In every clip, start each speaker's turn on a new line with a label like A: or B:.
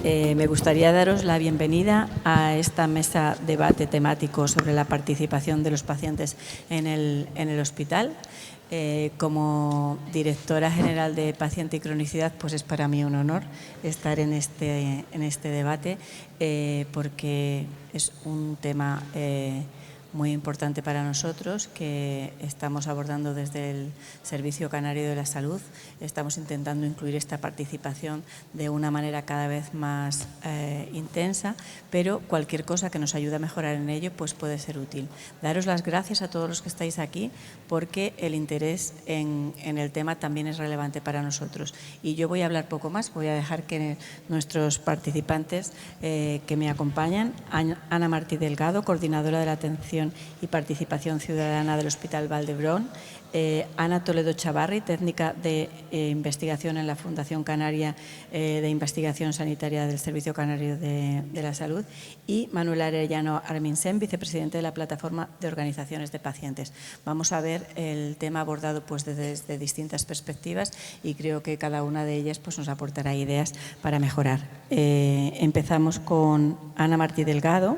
A: Me gustaría daros la bienvenida a esta mesa debate temático sobre la participación de los pacientes en el hospital. Como directora general de Paciente y Cronicidad, pues es para mí un honor estar en este debate porque es un tema muy importante para nosotros que estamos abordando desde el Servicio Canario de la Salud. Estamos intentando incluir esta participación de una manera cada vez más intensa, pero cualquier cosa que nos ayude a mejorar en ello pues puede ser útil. Daros las gracias a todos los que estáis aquí porque el interés en el tema también es relevante para nosotros. Y yo voy a hablar poco más, voy a dejar que nuestros participantes que me acompañan, Ana Martí Delgado, coordinadora de la Atención y Participación Ciudadana del Hospital Vall d'Hebron, Ana Toledo Chavarri, técnica de investigación en la Fundación Canaria de Investigación Sanitaria del Servicio Canario de la Salud, y Manuel Arellano Arminsen, vicepresidente de la Plataforma de Organizaciones de Pacientes. Vamos a ver el tema abordado pues desde distintas perspectivas y creo que cada una de ellas pues nos aportará ideas para mejorar. Empezamos con Ana Martí Delgado,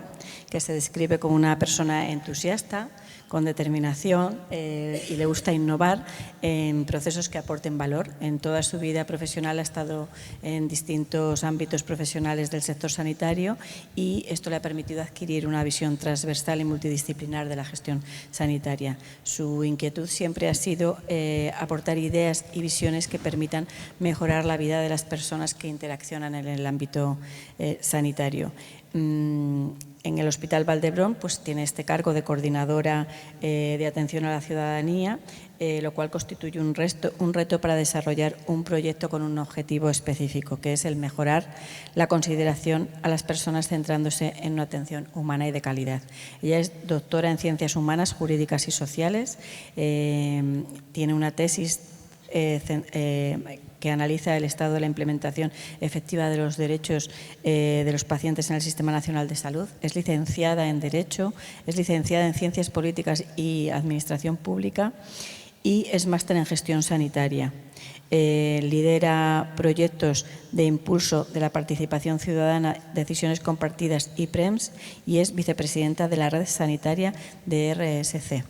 A: que se describe como una persona entusiasta, con determinación y le gusta innovar en procesos que aporten valor. En toda su vida profesional ha estado en distintos ámbitos profesionales del sector sanitario y esto le ha permitido adquirir una visión transversal y multidisciplinar de la gestión sanitaria. Su inquietud siempre ha sido aportar ideas y visiones que permitan mejorar la vida de las personas que interaccionan en el ámbito sanitario. En el Hospital Vall d'Hebron pues tiene este cargo de coordinadora de atención a la ciudadanía, lo cual constituye un reto para desarrollar un proyecto con un objetivo específico, que es el mejorar la consideración a las personas centrándose en una atención humana y de calidad. Ella es doctora en Ciencias Humanas, Jurídicas y Sociales, tiene una tesis que analiza el estado de la implementación efectiva de los derechos de los pacientes en el Sistema Nacional de Salud. Es licenciada en Derecho, es licenciada en Ciencias Políticas y Administración Pública y es máster en Gestión Sanitaria. Lidera proyectos de impulso de la participación ciudadana, decisiones compartidas y PREMS y es vicepresidenta de la Red Sanitaria de RSC.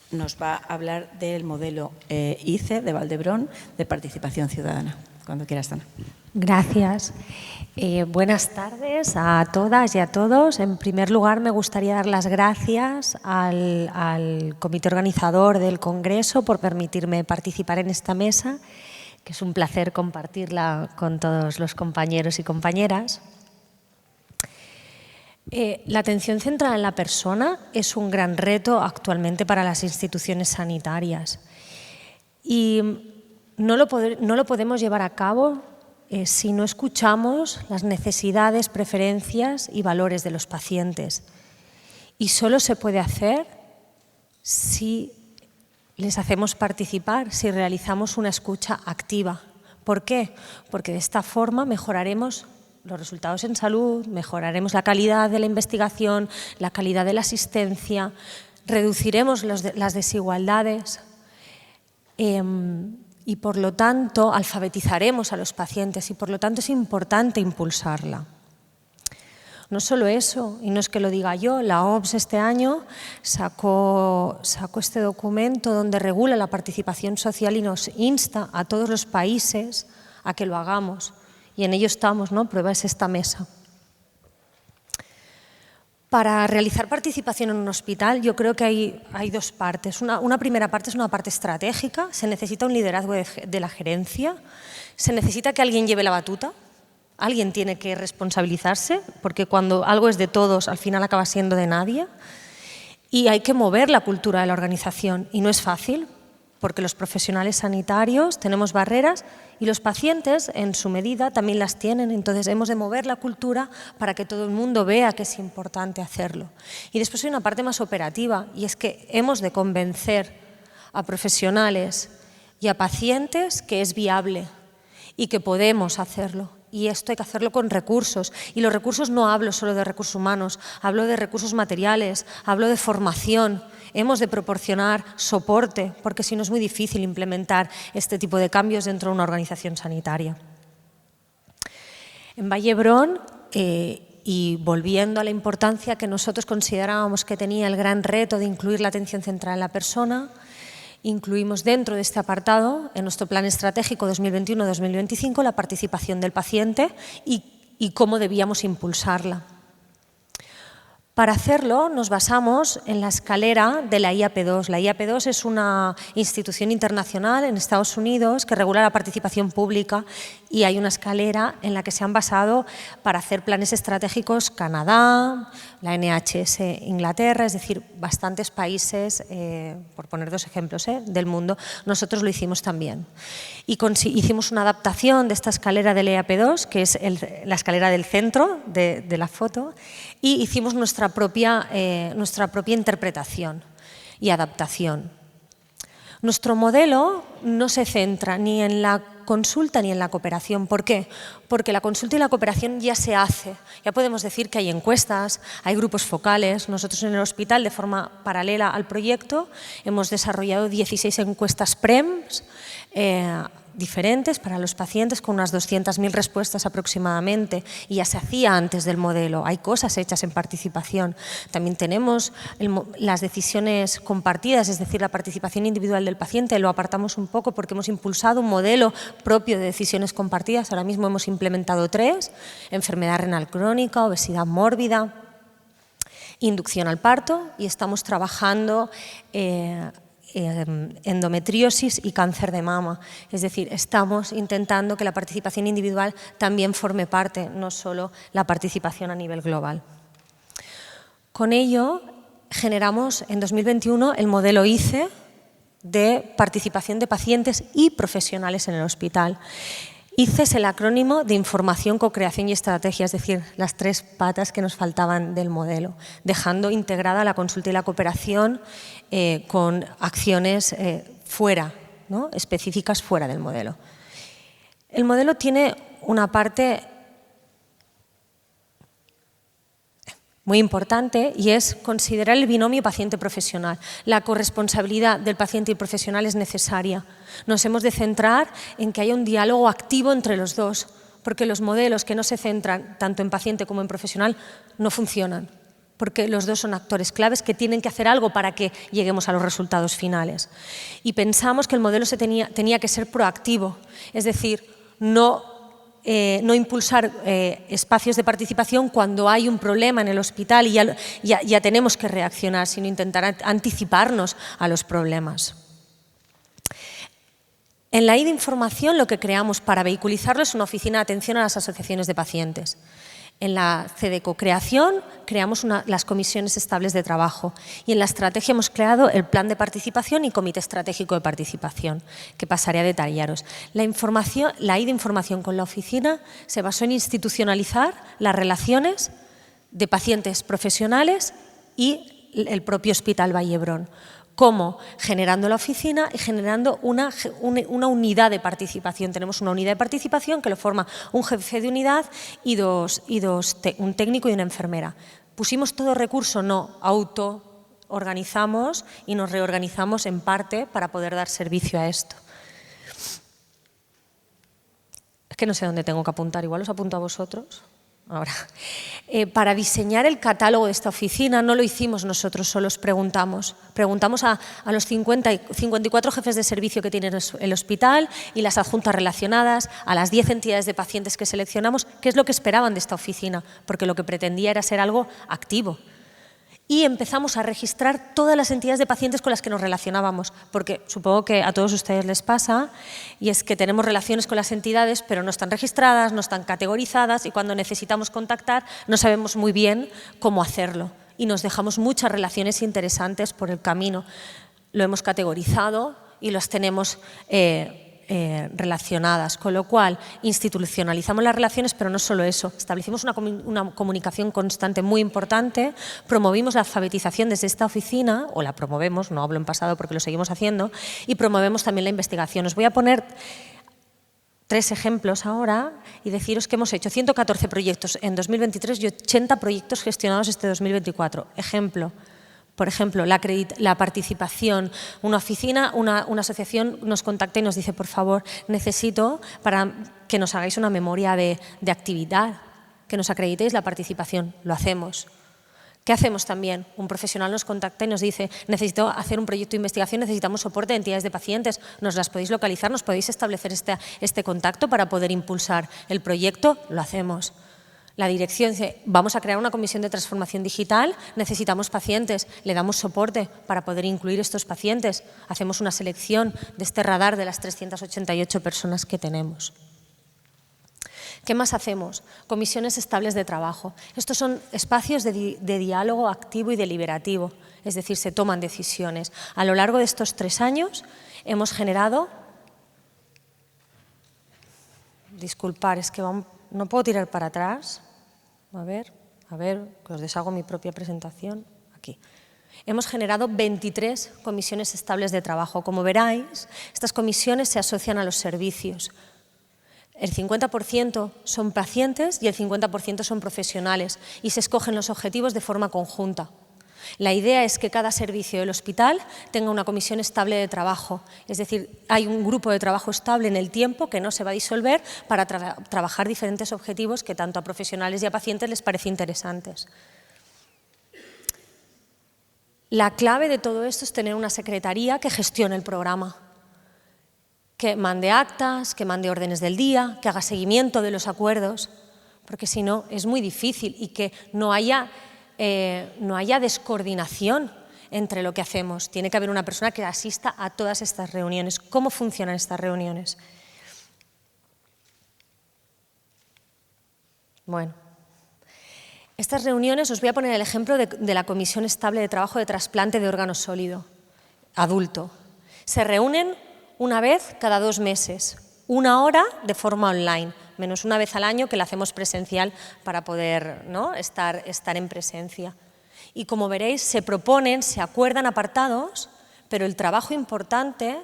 A: Nos va a hablar del modelo ICE de Vall d'Hebron de participación ciudadana. Cuando quieras, Ana.
B: Gracias. Buenas tardes a todas y a todos. En primer lugar, me gustaría dar las gracias al comité organizador del Congreso por permitirme participar en esta mesa, que es un placer compartirla con todos los compañeros y compañeras. La atención centrada en la persona es un gran reto actualmente para las instituciones sanitarias y no lo podemos llevar a cabo si no escuchamos las necesidades, preferencias y valores de los pacientes. Y solo se puede hacer si les hacemos participar, si realizamos una escucha activa. ¿Por qué? Porque de esta forma mejoraremos los resultados en salud, mejoraremos la calidad de la investigación, la calidad de la asistencia, reduciremos las desigualdades y, por lo tanto, alfabetizaremos a los pacientes y, por lo tanto, es importante impulsarla. No solo eso, y no es que lo diga yo, la OMS este año sacó este documento donde regula la participación social y nos insta a todos los países a que lo hagamos. Y en ello estamos, ¿no? Prueba es esta mesa. Para realizar participación en un hospital yo creo que hay dos partes. Una primera parte es una parte estratégica, se necesita un liderazgo de la gerencia, se necesita que alguien lleve la batuta, alguien tiene que responsabilizarse, porque cuando algo es de todos al final acaba siendo de nadie, y hay que mover la cultura de la organización y no es fácil, porque los profesionales sanitarios tenemos barreras y los pacientes, en su medida, también las tienen. Entonces, hemos de mover la cultura para que todo el mundo vea que es importante hacerlo. Y después hay una parte más operativa, y es que hemos de convencer a profesionales y a pacientes que es viable y que podemos hacerlo. Y esto hay que hacerlo con recursos. Y los recursos no hablo solo de recursos humanos, hablo de recursos materiales, hablo de formación. Hemos de proporcionar soporte, porque si no es muy difícil implementar este tipo de cambios dentro de una organización sanitaria. En Vall-d'Hebron, y volviendo a la importancia que nosotros considerábamos que tenía el gran reto de incluir la atención central en la persona, incluimos dentro de este apartado, en nuestro plan estratégico 2021-2025, la participación del paciente y cómo debíamos impulsarla. Para hacerlo nos basamos en la escalera de la IAP2. La IAP2 es una institución internacional en Estados Unidos que regula la participación pública y hay una escalera en la que se han basado para hacer planes estratégicos Canadá, la NHS Inglaterra, es decir, bastantes países, por poner dos ejemplos, del mundo. Nosotros lo hicimos también. Y hicimos una adaptación de esta escalera de la IAP2, que es la escalera del centro de la foto, y hicimos nuestra propia interpretación y adaptación. Nuestro modelo no se centra ni en la consulta ni en la cooperación. ¿Por qué? Porque la consulta y la cooperación ya se hace. Ya podemos decir que hay encuestas, hay grupos focales. Nosotros en el hospital, de forma paralela al proyecto, hemos desarrollado 16 encuestas PREMS diferentes para los pacientes, con unas 200.000 respuestas aproximadamente, y ya se hacía antes del modelo. Hay cosas hechas en participación. También tenemos las decisiones compartidas, es decir, la participación individual del paciente. Lo apartamos un poco porque hemos impulsado un modelo propio de decisiones compartidas. Ahora mismo hemos implementado 3: enfermedad renal crónica, obesidad mórbida, inducción al parto, y estamos trabajando endometriosis y cáncer de mama. Es decir, estamos intentando que la participación individual también forme parte, no solo la participación a nivel global. Con ello, generamos en 2021 el modelo ICE de participación de pacientes y profesionales en el hospital. ICE es el acrónimo de Información, Co-creación y Estrategia, es decir, las 3 patas que nos faltaban del modelo, dejando integrada la consulta y la cooperación con acciones fuera, ¿no?, específicas fuera del modelo. El modelo tiene una parte muy importante, y es considerar el binomio paciente-profesional. La corresponsabilidad del paciente y profesional es necesaria. Nos hemos de centrar en que haya un diálogo activo entre los dos, porque los modelos que no se centran tanto en paciente como en profesional no funcionan, porque los dos son actores claves que tienen que hacer algo para que lleguemos a los resultados finales. Y pensamos que el modelo tenía que ser proactivo, es decir, no impulsar espacios de participación cuando hay un problema en el hospital y ya tenemos que reaccionar, sino intentar anticiparnos a los problemas. En la I de Información, lo que creamos para vehiculizarlo es una oficina de atención a las asociaciones de pacientes. En la C de Co-creación creamos las comisiones estables de trabajo, y en la estrategia hemos creado el plan de participación y comité estratégico de participación, que pasaré a detallaros. La I de Información con la oficina se basó en institucionalizar las relaciones de pacientes profesionales y el propio Hospital Vall-d'Hebron. ¿Cómo? Generando la oficina y generando una unidad de participación. Tenemos una unidad de participación que lo forma un jefe de unidad y un técnico y una enfermera. ¿Pusimos todo recurso? No, auto-organizamos y nos reorganizamos en parte para poder dar servicio a esto. Es que no sé dónde tengo que apuntar, igual os apunto a vosotros. Ahora, para diseñar el catálogo de esta oficina no lo hicimos nosotros, solo preguntamos a los 54 jefes de servicio que tiene el hospital y las adjuntas relacionadas, a las 10 entidades de pacientes que seleccionamos, qué es lo que esperaban de esta oficina, porque lo que pretendía era ser algo activo. Y empezamos a registrar todas las entidades de pacientes con las que nos relacionábamos, porque supongo que a todos ustedes les pasa, y es que tenemos relaciones con las entidades, pero no están registradas, no están categorizadas, y cuando necesitamos contactar no sabemos muy bien cómo hacerlo. Y nos dejamos muchas relaciones interesantes por el camino. Lo hemos categorizado y los tenemos relacionadas, con lo cual institucionalizamos las relaciones, pero no solo eso, establecimos una comunicación constante muy importante, promovimos la alfabetización desde esta oficina, o la promovemos, no hablo en pasado porque lo seguimos haciendo, y promovemos también la investigación. Os voy a poner 3 ejemplos ahora y deciros que hemos hecho 114 proyectos en 2023 y 80 proyectos gestionados este 2024. Ejemplo, Por ejemplo, la participación. Una oficina, una asociación nos contacta y nos dice, por favor, necesito para que nos hagáis una memoria de actividad, que nos acreditéis la participación. Lo hacemos. ¿Qué hacemos también? Un profesional nos contacta y nos dice, necesito hacer un proyecto de investigación, necesitamos soporte de entidades de pacientes, nos las podéis localizar, nos podéis establecer este contacto para poder impulsar el proyecto. Lo hacemos. La dirección dice, vamos a crear una comisión de transformación digital, necesitamos pacientes, le damos soporte para poder incluir estos pacientes. Hacemos una selección de este radar de las 388 personas que tenemos. ¿Qué más hacemos? Comisiones estables de trabajo. Estos son espacios de diálogo activo y deliberativo, es decir, se toman decisiones. A lo largo de estos 3 años hemos generado... Disculpar, es que no puedo tirar para atrás. A ver, que os deshago mi propia presentación. Aquí. Hemos generado 23 comisiones estables de trabajo. Como veréis, estas comisiones se asocian a los servicios. El 50% son pacientes y el 50% son profesionales y se escogen los objetivos de forma conjunta. La idea es que cada servicio del hospital tenga una comisión estable de trabajo, es decir, hay un grupo de trabajo estable en el tiempo que no se va a disolver para trabajar diferentes objetivos que tanto a profesionales y a pacientes les parece interesantes. La clave de todo esto es tener una secretaría que gestione el programa, que mande actas, que mande órdenes del día, que haga seguimiento de los acuerdos, porque si no es muy difícil y que no haya descoordinación entre lo que hacemos. Tiene que haber una persona que asista a todas estas reuniones. ¿Cómo funcionan estas reuniones? Bueno, estas reuniones, os voy a poner el ejemplo de la Comisión Estable de Trabajo de Trasplante de Órgano Sólido, adulto. Se reúnen una vez cada 2 meses, 1 hora de forma online, menos una vez al año que la hacemos presencial para poder, ¿no?, estar en presencia. Y como veréis, se proponen, se acuerdan apartados, pero el trabajo importante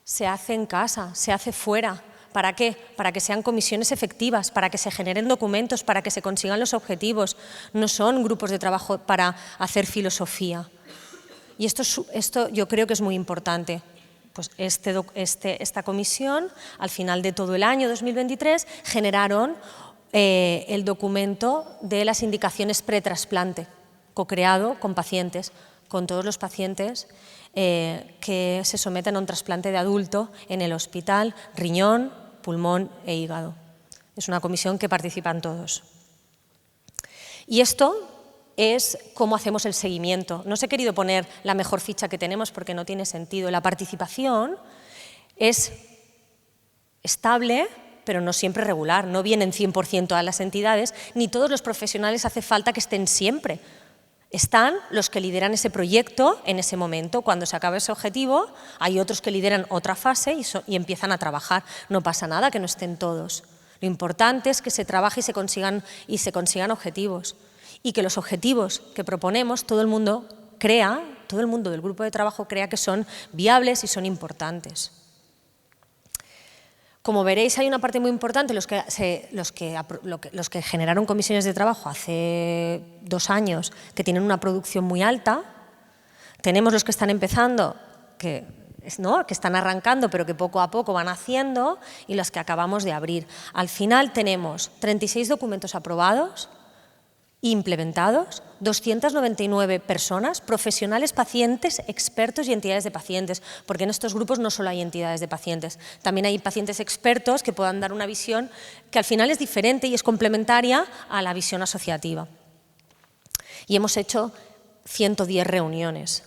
B: se hace en casa, se hace fuera. ¿Para qué? Para que sean comisiones efectivas, para que se generen documentos, para que se consigan los objetivos. No son grupos de trabajo para hacer filosofía. Y esto yo creo que es muy importante. Pues esta comisión, al final de todo el año 2023, generaron el documento de las indicaciones pretrasplante, co-creado con pacientes, con todos los pacientes que se someten a un trasplante de adulto en el hospital, riñón, pulmón e hígado. Es una comisión que participan todos. Y esto es cómo hacemos el seguimiento. No os he querido poner la mejor ficha que tenemos porque no tiene sentido. La participación es estable, pero no siempre regular. No vienen 100% a las entidades, ni todos los profesionales hace falta que estén siempre. Están los que lideran ese proyecto en ese momento. Cuando se acaba ese objetivo, hay otros que lideran otra fase y empiezan a trabajar. No pasa nada que no estén todos. Lo importante es que se trabaje y se consigan objetivos. Y que los objetivos que proponemos, todo el mundo del grupo de trabajo crea que son viables y son importantes. Como veréis, hay una parte muy importante, los que generaron comisiones de trabajo hace 2 años, que tienen una producción muy alta. Tenemos los que están empezando, que están arrancando, pero que poco a poco van haciendo, y los que acabamos de abrir. Al final tenemos 36 documentos aprobados, implementados, 299 personas, profesionales, pacientes, expertos y entidades de pacientes, porque en estos grupos no solo hay entidades de pacientes, también hay pacientes expertos que puedan dar una visión que al final es diferente y es complementaria a la visión asociativa. Y hemos hecho 110 reuniones.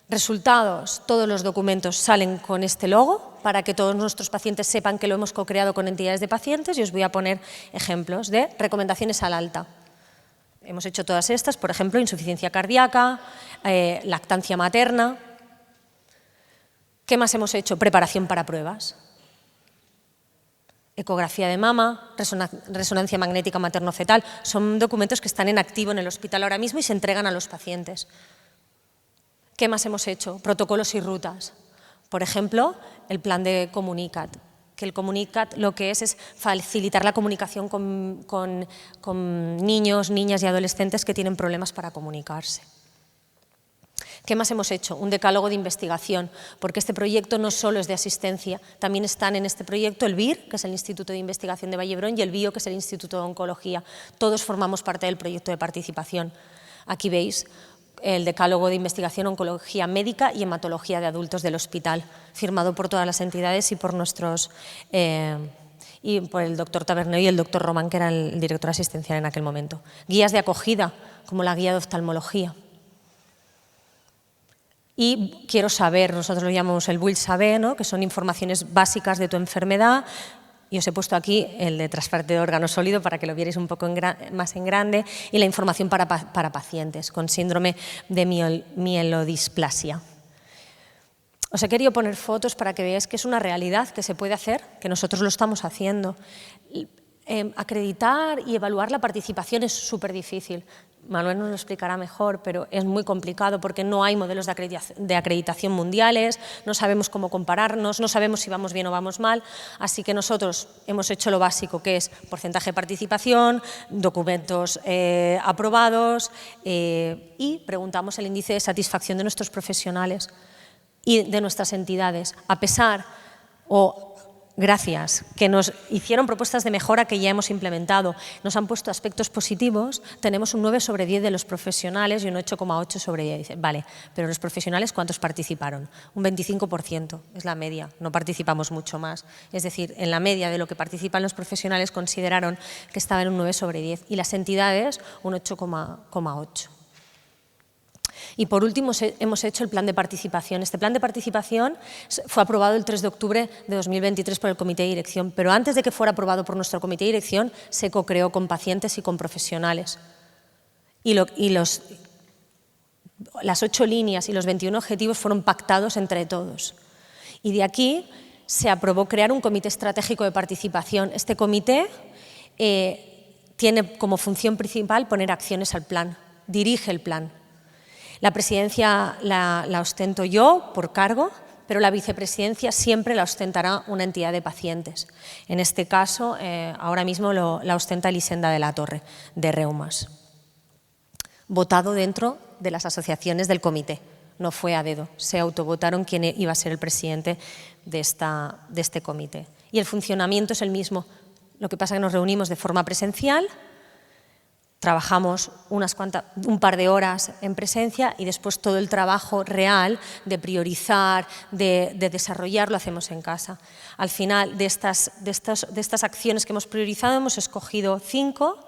B: Resultados, todos los documentos salen con este logo para que todos nuestros pacientes sepan que lo hemos co-creado con entidades de pacientes, y os voy a poner ejemplos de recomendaciones al alta. Hemos hecho todas estas, por ejemplo, insuficiencia cardíaca, lactancia materna. ¿Qué más hemos hecho? Preparación para pruebas. Ecografía de mama, resonancia magnética materno-fetal. Son documentos que están en activo en el hospital ahora mismo y se entregan a los pacientes. ¿Qué más hemos hecho? Protocolos y rutas. Por ejemplo, el plan de Comunicat. que el Comunicat lo que es facilitar la comunicación con niños, niñas y adolescentes que tienen problemas para comunicarse. ¿Qué más hemos hecho? Un decálogo de investigación, porque este proyecto no solo es de asistencia, también están en este proyecto el BIR, que es el Instituto de Investigación de Vallebrón, y el BIO, que es el Instituto de Oncología. Todos formamos parte del proyecto de participación. Aquí veis el decálogo de investigación oncología médica y hematología de adultos del hospital, firmado por todas las entidades y por nuestros... y por el doctor Tabernero y el doctor Román, que era el director asistencial en aquel momento. Guías de acogida, como la guía de oftalmología. Y quiero saber, nosotros lo llamamos el Vull Saber, ¿no? Que son informaciones básicas de tu enfermedad. Y os he puesto aquí el de trasplante de órgano sólido para que lo vierais un poco más en grande, y la información para pacientes con síndrome de mielodisplasia. Os he querido poner fotos para que veáis que es una realidad que se puede hacer, que nosotros lo estamos haciendo. Acreditar y evaluar la participación es súper difícil. Manuel nos lo explicará mejor, pero es muy complicado porque no hay modelos de acreditación mundiales, no sabemos cómo compararnos, no sabemos si vamos bien o vamos mal, así que nosotros hemos hecho lo básico, que es porcentaje de participación, documentos aprobados y preguntamos el índice de satisfacción de nuestros profesionales y de nuestras entidades, a pesar gracias, que nos hicieron propuestas de mejora que ya hemos implementado, nos han puesto aspectos positivos, tenemos un 9 sobre 10 de los profesionales y un 8,8 sobre 10. Vale, pero los profesionales, ¿cuántos participaron? Un 25% es la media, no participamos mucho más. Es decir, en la media de lo que participan los profesionales consideraron que estaba en un 9 sobre 10 y las entidades un 8,8. Y por último hemos hecho el plan de participación. Este plan de participación fue aprobado el 3 de octubre de 2023 por el Comité de Dirección, pero antes de que fuera aprobado por nuestro Comité de Dirección se co-creó con pacientes y con profesionales. Y las 8 líneas y los 21 objetivos fueron pactados entre todos. Y de aquí se aprobó crear un comité estratégico de participación. Este comité tiene como función principal poner acciones al plan, dirige el plan. La presidencia la ostento yo por cargo, pero la vicepresidencia siempre la ostentará una entidad de pacientes. En este caso, ahora mismo la ostenta Elisenda de la Torre, de Reumas. Votado dentro de las asociaciones del comité, no fue a dedo, se autovotaron quién iba a ser el presidente de este comité. Y el funcionamiento es el mismo, lo que pasa es que nos reunimos de forma presencial, trabajamos un par de horas en presencia y después todo el trabajo real de priorizar, de desarrollar, lo hacemos en casa. Al final de estas acciones que hemos priorizado hemos escogido 5.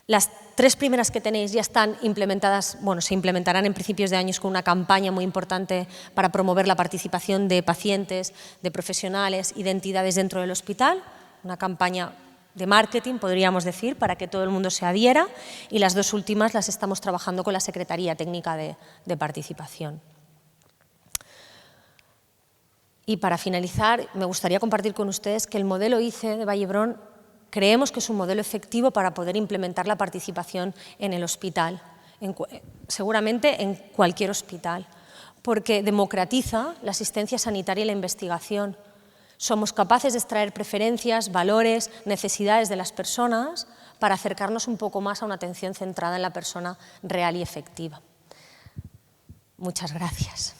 B: Las 3 primeras que tenéis ya están implementadas, bueno, se implementarán en principios de años con una campaña muy importante para promover la participación de pacientes, de profesionales y de entidades dentro del hospital, una campaña de marketing, podríamos decir, para que todo el mundo se adhiera, y las 2 últimas las estamos trabajando con la Secretaría Técnica de Participación. Y para finalizar, me gustaría compartir con ustedes que el modelo ICE de Vallebrón creemos que es un modelo efectivo para poder implementar la participación en el hospital, seguramente en cualquier hospital, porque democratiza la asistencia sanitaria y la investigación. Somos capaces de extraer preferencias, valores, necesidades de las personas para acercarnos un poco más a una atención centrada en la persona real y efectiva. Muchas gracias.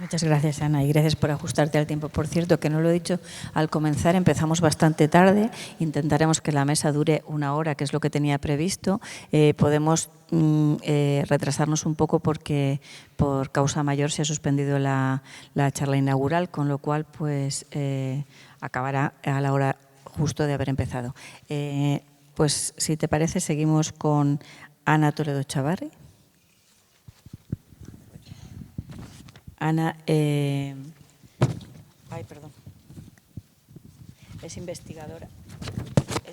A: Muchas gracias, Ana, y gracias por ajustarte al tiempo. Por cierto, que no lo he dicho al comenzar, empezamos bastante tarde, intentaremos que la mesa dure 1 hora, que es lo que tenía previsto. Podemos retrasarnos un poco porque por causa mayor se ha suspendido la charla inaugural, con lo cual pues acabará a la hora justo de haber empezado. Pues si te parece, seguimos con Ana Toledo Chavarri. Ana es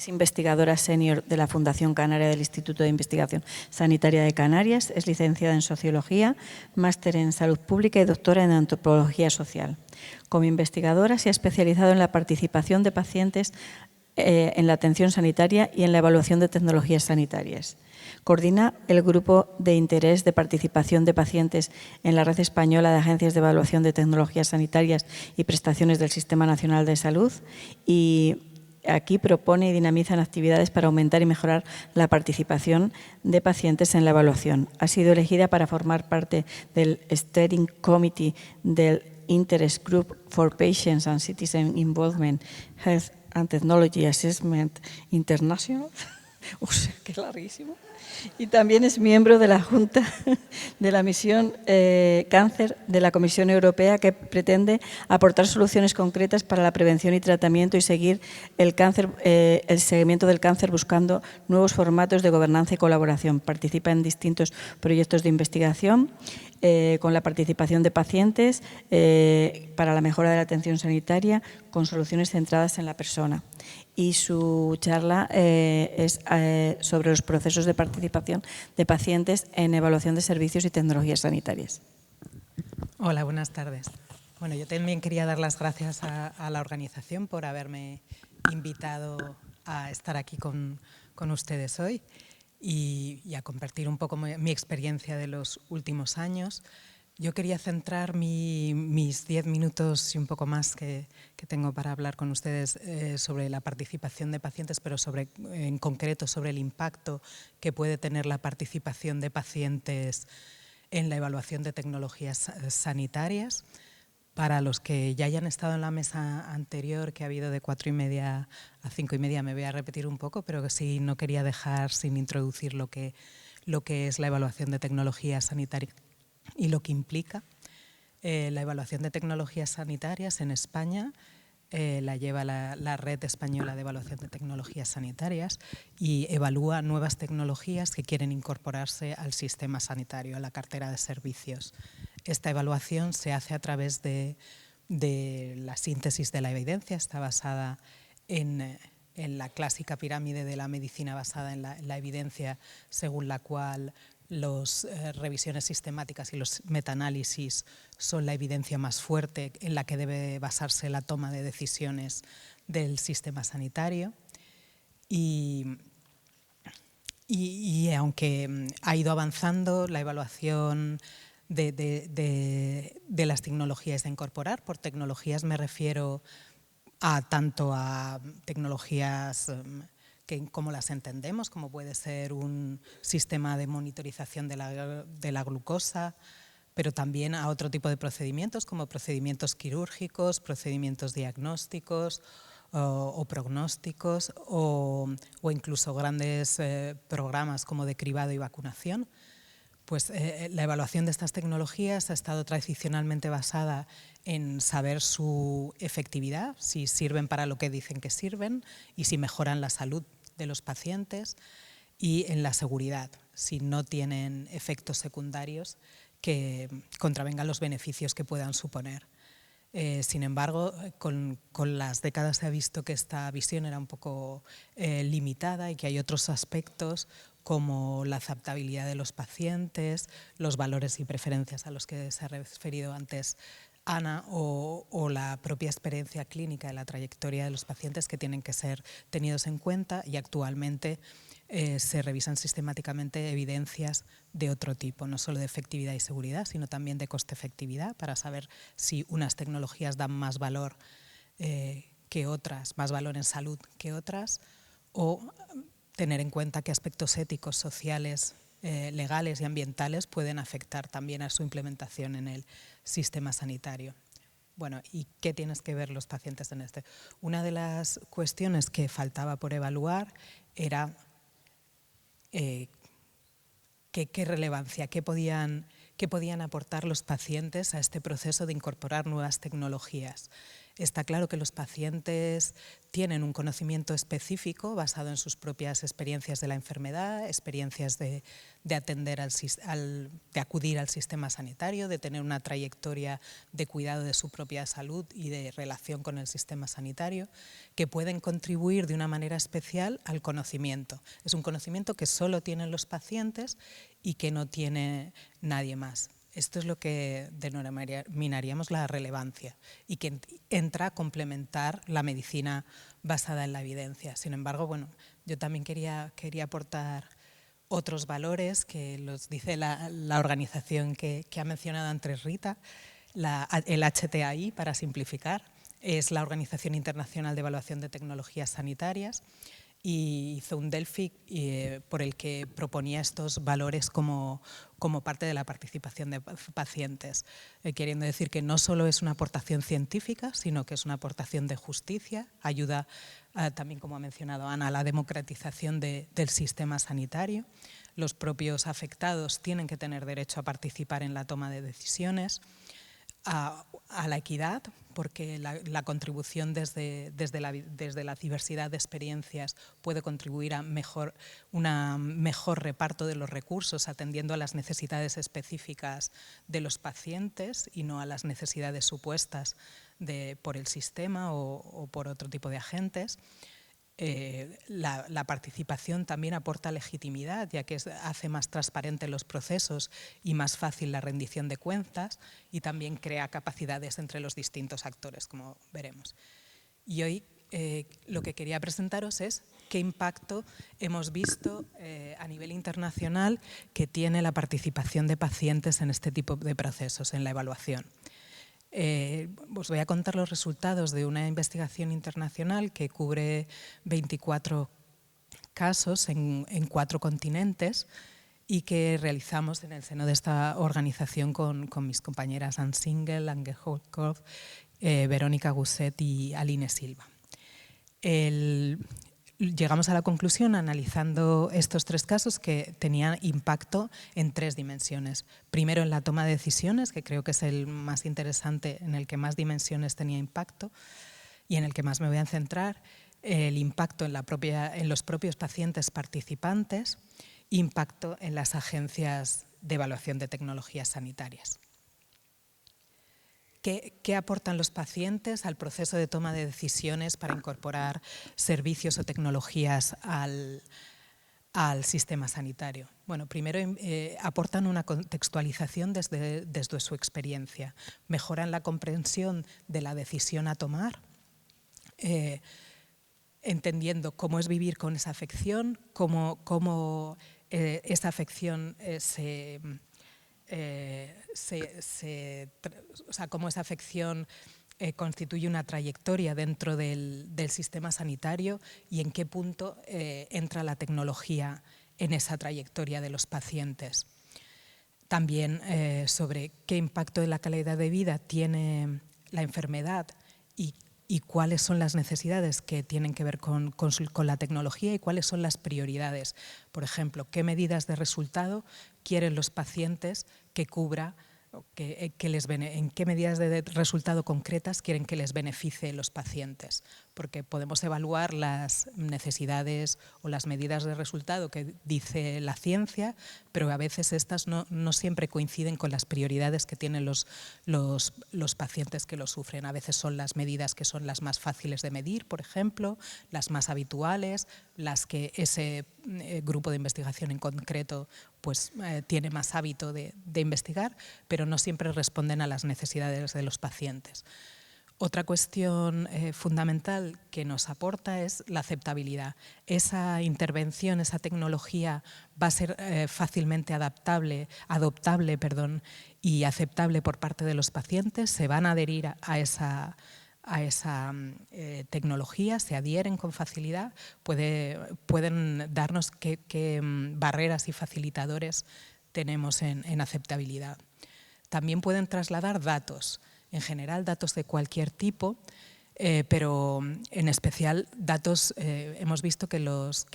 A: investigadora senior de la Fundación Canaria del Instituto de Investigación Sanitaria de Canarias, es licenciada en Sociología, máster en Salud Pública y doctora en Antropología Social. Como investigadora se ha especializado en la participación de pacientes en la atención sanitaria y en la evaluación de tecnologías sanitarias. Coordina el Grupo de Interés de Participación de Pacientes en la Red Española de Agencias de Evaluación de Tecnologías Sanitarias y Prestaciones del Sistema Nacional de Salud y aquí propone y dinamizan actividades para aumentar y mejorar la participación de pacientes en la evaluación. Ha sido elegida para formar parte del Steering Committee del Interest Group for Patients and Citizen Involvement Health and Technology Assessment International. O sea, qué larguísimo. Y también es miembro de la Junta de la Misión Cáncer de la Comisión Europea, que pretende aportar soluciones concretas para la prevención y tratamiento y seguir el seguimiento del cáncer buscando nuevos formatos de gobernanza y colaboración. Participa en distintos proyectos de investigación con la participación de pacientes para la mejora de la atención sanitaria con soluciones centradas en la persona. Y su charla es sobre los procesos de participación de pacientes en evaluación de servicios y tecnologías sanitarias.
C: Hola, buenas tardes. Bueno, yo también quería dar las gracias a la organización por haberme invitado a estar aquí con ustedes hoy y a compartir un poco mi experiencia de los últimos años. Yo quería centrar mis 10 minutos y un poco más que tengo para hablar con ustedes sobre la participación de pacientes, pero en concreto sobre el impacto que puede tener la participación de pacientes en la evaluación de tecnologías sanitarias. Para los que ya hayan estado en la mesa anterior, que ha habido de 4:30 a 5:30, me voy a repetir un poco, pero que sí no quería dejar sin introducir lo que es la evaluación de tecnologías sanitarias y lo que implica. La evaluación de tecnologías sanitarias en España la lleva la Red Española de Evaluación de Tecnologías Sanitarias y evalúa nuevas tecnologías que quieren incorporarse al sistema sanitario, a la cartera de servicios. Esta evaluación se hace a través de la síntesis de la evidencia, está basada en la clásica pirámide de la medicina basada en la evidencia, según la cual las revisiones sistemáticas y los metaanálisis son la evidencia más fuerte en la que debe basarse la toma de decisiones del sistema sanitario. Y aunque ha ido avanzando la evaluación de las tecnologías de incorporar, por tecnologías me refiero tanto a tecnologías como las entendemos, como puede ser un sistema de monitorización de la glucosa, pero también a otro tipo de procedimientos, como procedimientos quirúrgicos, procedimientos diagnósticos o prognósticos, o incluso grandes programas como de cribado y vacunación. Pues la evaluación de estas tecnologías ha estado tradicionalmente basada en saber su efectividad, si sirven para lo que dicen que sirven y si mejoran la salud de los pacientes, y en la seguridad, si no tienen efectos secundarios que contravengan los beneficios que puedan suponer. Sin embargo, con las décadas se ha visto que esta visión era un poco limitada y que hay otros aspectos como la adaptabilidad de los pacientes, los valores y preferencias a los que se ha referido antes Ana, o la propia experiencia clínica de la trayectoria de los pacientes que tienen que ser tenidos en cuenta, y actualmente se revisan sistemáticamente evidencias de otro tipo, no solo de efectividad y seguridad, sino también de coste-efectividad, para saber si unas tecnologías dan más valor que otras, más valor en salud que otras, o tener en cuenta qué aspectos éticos, sociales, legales y ambientales pueden afectar también a su implementación en el sistema sanitario. Bueno, ¿y qué tienen que ver los pacientes en este? Una de las cuestiones que faltaba por evaluar era qué relevancia, qué podían aportar los pacientes a este proceso de incorporar nuevas tecnologías. Está claro que los pacientes tienen un conocimiento específico basado en sus propias experiencias de la enfermedad, experiencias de acudir al sistema sanitario, de tener una trayectoria de cuidado de su propia salud y de relación con el sistema sanitario, que pueden contribuir de una manera especial al conocimiento. Es un conocimiento que solo tienen los pacientes y que no tiene nadie más. Esto es lo que denominaríamos la relevancia y que entra a complementar la medicina basada en la evidencia. Sin embargo, bueno, yo también quería aportar otros valores que los dice la organización que ha mencionado antes Rita, el HTAI, para simplificar, es la Organización Internacional de Evaluación de Tecnologías Sanitarias, y hizo un Delphi por el que proponía estos valores como parte de la participación de pacientes, queriendo decir que no solo es una aportación científica, sino que es una aportación de justicia, ayuda también, como ha mencionado Ana, a la democratización del sistema sanitario. Los propios afectados tienen que tener derecho a participar en la toma de decisiones, a la equidad, porque la contribución desde la diversidad de experiencias puede contribuir a un mejor reparto de los recursos, atendiendo a las necesidades específicas de los pacientes y no a las necesidades supuestas por el sistema o por otro tipo de agentes. La participación también aporta legitimidad, ya que hace más transparentes los procesos y más fácil la rendición de cuentas, y también crea capacidades entre los distintos actores, como veremos. Y hoy lo que quería presentaros es qué impacto hemos visto a nivel internacional que tiene la participación de pacientes en este tipo de procesos, en la evaluación. Os voy a contar los resultados de una investigación internacional que cubre 24 casos en 4 continentes y que realizamos en el seno de esta organización con mis compañeras Anne Singel, Ange Holkov, Verónica Gusset y Aline Silva. Llegamos a la conclusión, analizando estos 3 casos, que tenían impacto en 3 dimensiones. Primero, en la toma de decisiones, que creo que es el más interesante, en el que más dimensiones tenía impacto y en el que más me voy a centrar. El impacto en los propios pacientes participantes, impacto en las agencias de evaluación de tecnologías sanitarias. ¿Qué aportan los pacientes al proceso de toma de decisiones para incorporar servicios o tecnologías al sistema sanitario? Bueno, primero aportan una contextualización desde su experiencia, mejoran la comprensión de la decisión a tomar, entendiendo cómo es vivir con esa afección, cómo esa afección cómo esa afección constituye una trayectoria dentro del sistema sanitario y en qué punto entra la tecnología en esa trayectoria de los pacientes. También sobre qué impacto en la calidad de vida tiene la enfermedad y cuáles son las necesidades que tienen que ver con la tecnología y cuáles son las prioridades. Por ejemplo, qué medidas de resultado quieren los pacientes que cubra, en qué medidas de resultado concretas quieren que les beneficie los pacientes, porque podemos evaluar las necesidades o las medidas de resultado que dice la ciencia, pero a veces estas no siempre coinciden con las prioridades que tienen los pacientes que lo sufren. A veces son las medidas que son las más fáciles de medir, por ejemplo, las más habituales, las que ese grupo de investigación en concreto pues, tiene más hábito de investigar, pero no siempre responden a las necesidades de los pacientes. Otra cuestión fundamental que nos aporta es la aceptabilidad. Esa intervención, esa tecnología va a ser fácilmente adoptable y aceptable por parte de los pacientes, se van a adherir a esa tecnología, se adhieren con facilidad, pueden darnos qué barreras y facilitadores tenemos en aceptabilidad. También pueden trasladar datos, en general datos de cualquier tipo, pero en especial datos, hemos visto que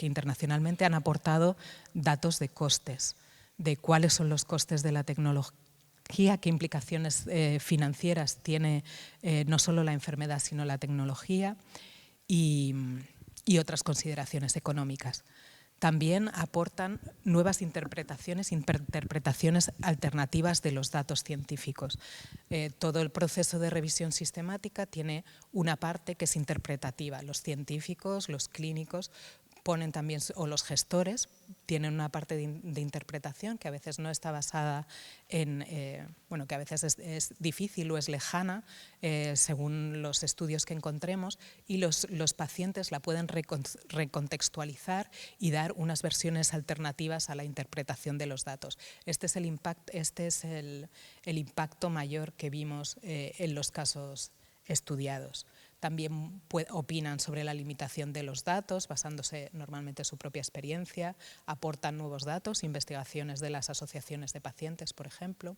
C: internacionalmente han aportado datos de costes, de cuáles son los costes de la tecnología, qué implicaciones financieras tiene no solo la enfermedad sino la tecnología y otras consideraciones económicas. También aportan nuevas interpretaciones alternativas de los datos científicos. Todo el proceso de revisión sistemática tiene una parte que es interpretativa. Los científicos, los clínicos ponen también, o los gestores, tienen una parte de interpretación que a veces no está basada en, bueno, que a veces es difícil o es lejana según los estudios que encontremos, y los pacientes la pueden recontextualizar y dar unas versiones alternativas a la interpretación de los datos. Este es el impacto mayor que vimos en los casos estudiados. También opinan sobre la limitación de los datos, basándose normalmente en su propia experiencia, aportan nuevos datos, investigaciones de las asociaciones de pacientes, por ejemplo,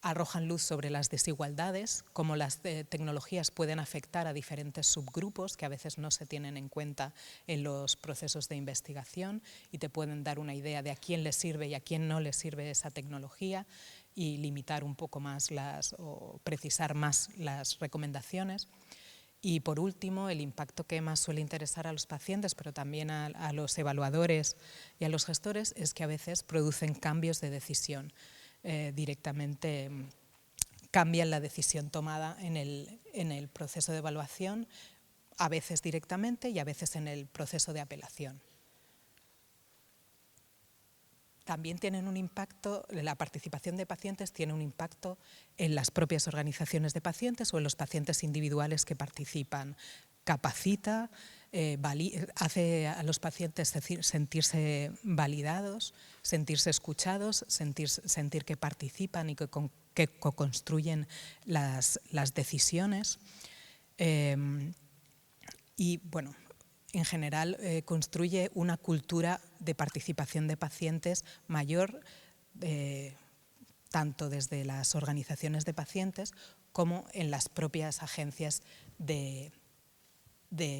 C: arrojan luz sobre las desigualdades, cómo las tecnologías pueden afectar a diferentes subgrupos que a veces no se tienen en cuenta en los procesos de investigación y te pueden dar una idea de a quién le sirve y a quién no le sirve esa tecnología y limitar un poco más o precisar más las recomendaciones. Y por último, el impacto que más suele interesar a los pacientes, pero también a los evaluadores y a los gestores, es que a veces producen cambios de decisión. Directamente cambian la decisión tomada en el proceso de evaluación, a veces directamente y a veces en el proceso de apelación. También tienen un impacto, la participación de pacientes tiene un impacto en las propias organizaciones de pacientes o en los pacientes individuales que participan. Capacita, hace a los pacientes sentirse validados, sentirse escuchados, sentir que participan y que co-construyen las decisiones. Y bueno, en general construye una cultura de participación de pacientes mayor, tanto desde las organizaciones de pacientes como en las propias agencias de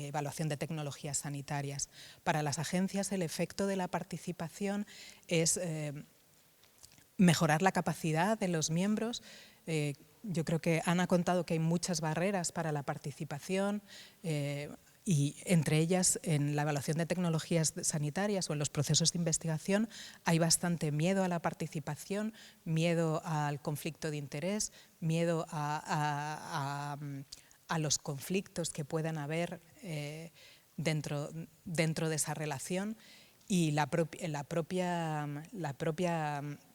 C: evaluación de tecnologías sanitarias. Para las agencias el efecto de la participación es mejorar la capacidad de los miembros. Yo creo que Ana ha contado que hay muchas barreras para la participación, y entre ellas, en la evaluación de tecnologías sanitarias o en los procesos de investigación, hay bastante miedo a la participación, miedo al conflicto de interés, miedo a los conflictos que puedan haber dentro de esa relación, y la propia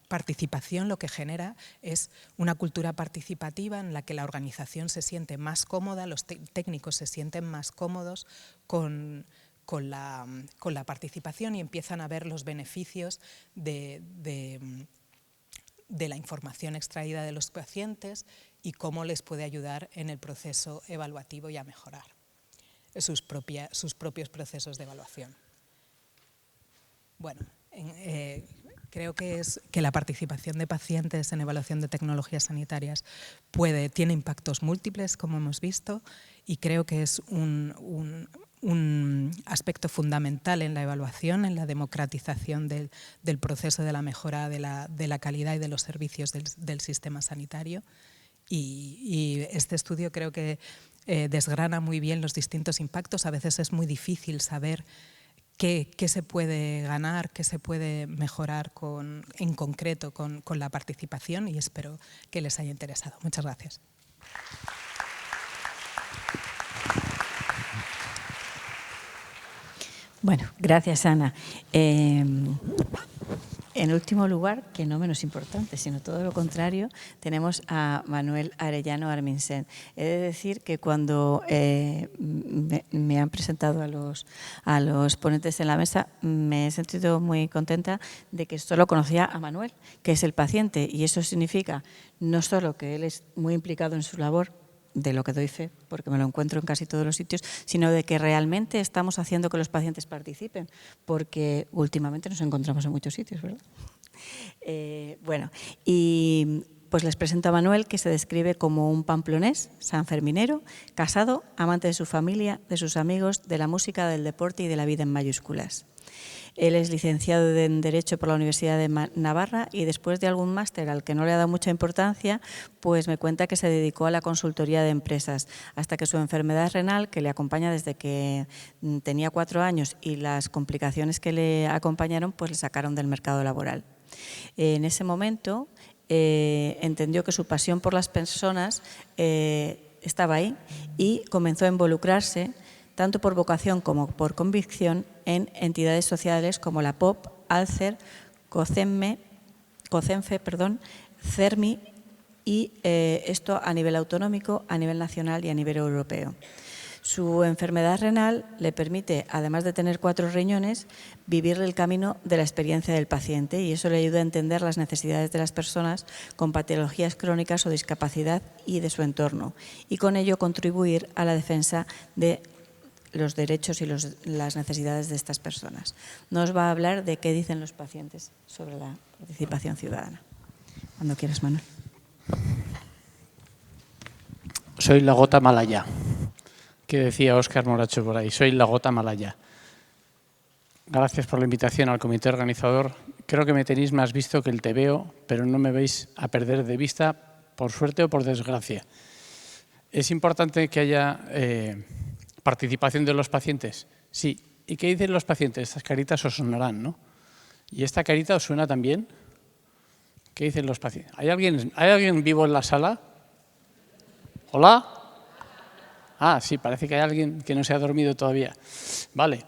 C: participación lo que genera es una cultura participativa en la que la organización se siente más cómoda, los técnicos se sienten más cómodos con la participación y empiezan a ver los beneficios de la información extraída de los pacientes y cómo les puede ayudar en el proceso evaluativo y a mejorar sus propios procesos de evaluación. Bueno, creo que la participación de pacientes en evaluación de tecnologías sanitarias tiene impactos múltiples, como hemos visto, y creo que es un aspecto fundamental en la evaluación, en la democratización del proceso de la mejora de la calidad y de los servicios del sistema sanitario. Y este estudio creo que desgrana muy bien los distintos impactos. A veces es muy difícil saber qué se puede ganar, qué se puede mejorar en concreto con la participación, y espero que les haya interesado. Muchas gracias.
A: Bueno, gracias, Ana. En último lugar, que no menos importante, sino todo lo contrario, tenemos a Manuel Arellano Arminsen. He de decir que cuando me han presentado a los ponentes en la mesa, me he sentido muy contenta de que solo conocía a Manuel, que es el paciente, y eso significa no solo que él es muy implicado en su labor, de lo que doy fe, porque me lo encuentro en casi todos los sitios, sino de que realmente estamos haciendo que los pacientes participen, porque últimamente nos encontramos en muchos sitios, ¿verdad? Bueno, y pues les presento a Manuel, que se describe como un pamplonés, sanferminero, casado, amante de su familia, de sus amigos, de la música, del deporte y de la vida en mayúsculas. Él es licenciado en Derecho por la Universidad de Navarra y después de algún máster al que no le ha dado mucha importancia, pues me cuenta que se dedicó a la consultoría de empresas hasta que su enfermedad renal, que le acompaña desde que tenía 4 años, y las complicaciones que le acompañaron, pues le sacaron del mercado laboral. En ese momento entendió que su pasión por las personas estaba ahí y comenzó a involucrarse tanto por vocación como por convicción, en entidades sociales como la POP, Alcer, COCENFE, CERMI, y esto a nivel autonómico, a nivel nacional y a nivel europeo. Su enfermedad renal le permite, además de tener 4 riñones, vivir el camino de la experiencia del paciente, y eso le ayuda a entender las necesidades de las personas con patologías crónicas o discapacidad y de su entorno, y con ello contribuir a la defensa de los derechos y las necesidades de estas personas. Nos va a hablar de qué dicen los pacientes sobre la participación ciudadana. Cuando quieras, Manuel.
D: Soy la gota malaya, que decía Óscar Moracho por ahí. Soy la gota malaya. Gracias por la invitación al comité organizador. Creo que me tenéis más visto que el tebeo, pero no me vais a perder de vista, por suerte o por desgracia. Es importante que haya participación de los pacientes. Sí. ¿Y qué dicen los pacientes? Estas caritas os sonarán, ¿no? ¿Y esta carita os suena también? ¿Qué dicen los pacientes? ¿Hay alguien vivo en la sala? ¿Hola? Ah, sí, parece que hay alguien que no se ha dormido todavía. Vale.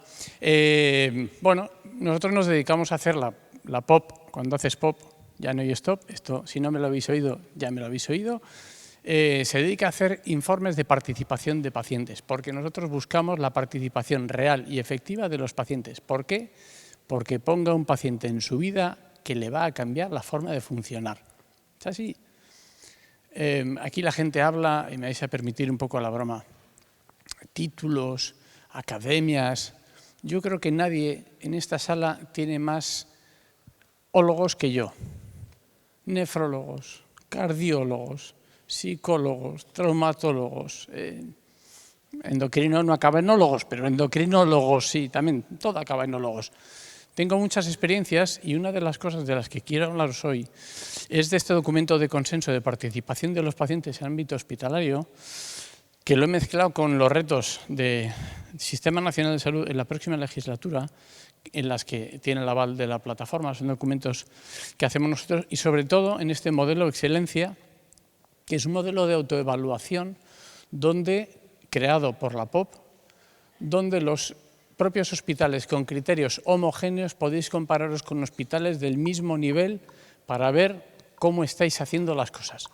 D: Bueno, nosotros nos dedicamos a hacer la POP. Cuando haces POP, ya no hay stop. Esto, si no me lo habéis oído, ya me lo habéis oído. Se dedica a hacer informes de participación de pacientes, porque nosotros buscamos la participación real y efectiva de los pacientes. ¿Por qué? Porque ponga un paciente en su vida que le va a cambiar la forma de funcionar. ¿Es así? Aquí la gente habla, y me vais a permitir un poco la broma, títulos, academias. Yo creo que nadie en esta sala tiene más ólogos que yo. Nefrólogos, cardiólogos, psicólogos, traumatólogos, endocrino no acaba en ólogos, pero endocrinólogos sí, también, todo acaba en ólogos. Tengo muchas experiencias y una de las cosas de las que quiero hablaros hoy es de este documento de consenso de participación de los pacientes en ámbito hospitalario, que lo he mezclado con los retos del Sistema Nacional de Salud en la próxima legislatura, en las que tiene el aval de la plataforma. Son documentos que hacemos nosotros y sobre todo en este modelo de excelencia, que es un modelo de autoevaluación creado por la POP, donde los propios hospitales con criterios homogéneos podéis compararos con hospitales del mismo nivel para ver cómo estáis haciendo las cosas.